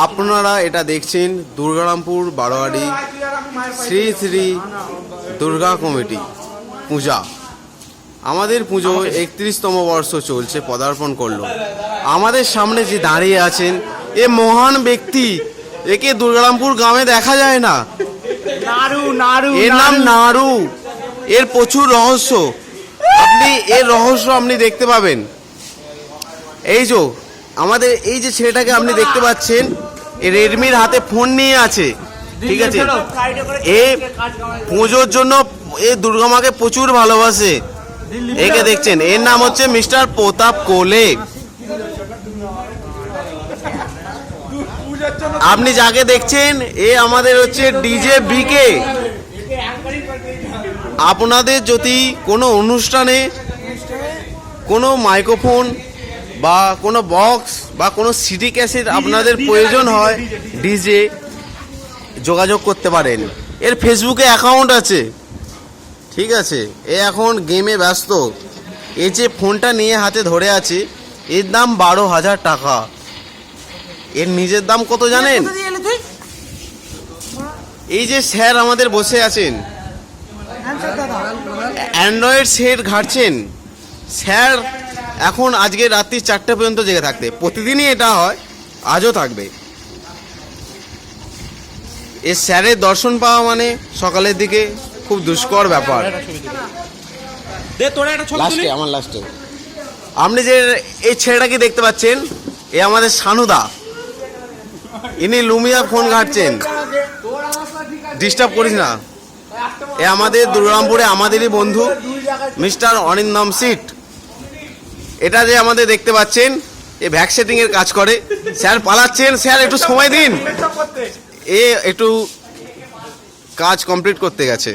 আপনারা এটা দেখছেন দুর্গারামপুর বারোয়ারি শ্রী শ্রী দুর্গা কমিটি পূজা। আমাদের পুজো 31তম বর্ষ চলছে, পদার্পণ করলো। আমাদের সামনে যে দাঁড়িয়ে আছেন এ মহান ব্যক্তি, একে দুর্গারামপুর গ্রামে দেখা যায় না। এর নাম নাড়ু। এর প্রচুর রহস্য, এর রহস্য আপনি দেখতে পাবেন। এই যে আমাদের এই যে ছেলেটাকে আপনি দেখতে পাচ্ছেন, এ রেডমির হাতে ফোন নিয়ে আছে, ঠিক আছে। এ পুজোর জন্য এ দুর্গা মাকে প্রচুর ভালোবাসে। একে দেখছেন, এর নাম হচ্ছে মিস্টার প্রতাপ কোলে। আপনি যাকে দেখছেন এ আমাদের হচ্ছে ডিজে বিকে। আপনাদের যদি কোনো অনুষ্ঠানে কোনো মাইক্রোফোন বা কোনো বক্স বা কোনো সিডি ক্যাসেট আপনাদের প্রয়োজন হয়, ডিজে যোগাযোগ করতে পারেন। এর ফেসবুকে অ্যাকাউন্ট আছে, ঠিক আছে। এ এখন গেমে ব্যস্ত। এই যে ফোনটা নিয়ে হাতে ধরে আছে, এর দাম 12,000 টাকা। এর নিজের দাম কত জানেন? এই যে স্যার আমাদের বসে আছেন, অ্যান্ড্রয়েড সেট ঘাটছেন। স্যার এখন আজকে রাত্রি 4টে পর্যন্ত জেগে থাকতে, প্রতিদিনই এটা হয়, আজও থাকবে। এই স্যারের দর্শন পাওয়া মানে সকালের দিকে খুব দুষ্কর ব্যাপার। লাস্টে আপনি যে এই ছেলেটাকে দেখতে পাচ্ছেন, এ আমাদের সানুদা। ইনি লুমিয়া ফোন ঘাটছেন, ডিস্টার্ব করিস না। এ আমাদের দুর্গারামপুরে আমাদেরই বন্ধু মিস্টার অরিন্দম সিট। এটা যে আমাদের দেখতে পাচ্ছেন, এ ভ্যাকসেটিং এর কাজ করে। স্যার পালাচ্ছেন, স্যার একটু সময় দিন, এ একটু কাজ কমপ্লিট করতে গেছে।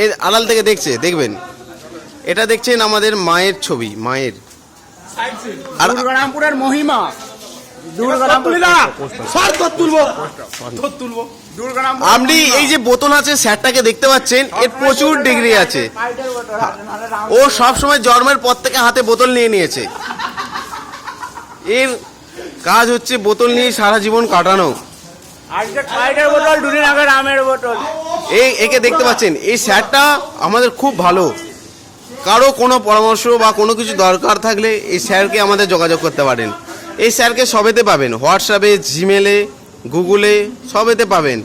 এর আড়াল থেকে দেখছে, দেখবেন। এটা দেখছেন আমাদের মায়ের ছবি, মায়ের। আর দুর্গারামপুরের মহিমা, আপনি এই যে বোতল আছে স্যারটাকে দেখতে পাচ্ছেন, এর প্রচুর ডিগ্রি আছে। ও সব সময় জন্মের পর থেকে হাতে বোতল নিয়ে নিয়েছে। এর কাজ হচ্ছে বোতল নিয়ে সারা জীবন কাটানো। একে দেখতে পাচ্ছেন, এই স্যারটা আমাদের খুব ভালো। কারো কোনো পরামর্শ বা কোনো কিছু দরকার থাকলে এই স্যারকে আমাদের যোগাযোগ করতে পারেন। এই স্যারকে সবেতে পাবেন, হোয়াটসঅ্যাপে, জিমেলে, গুগলে, সবেতে পাবেন।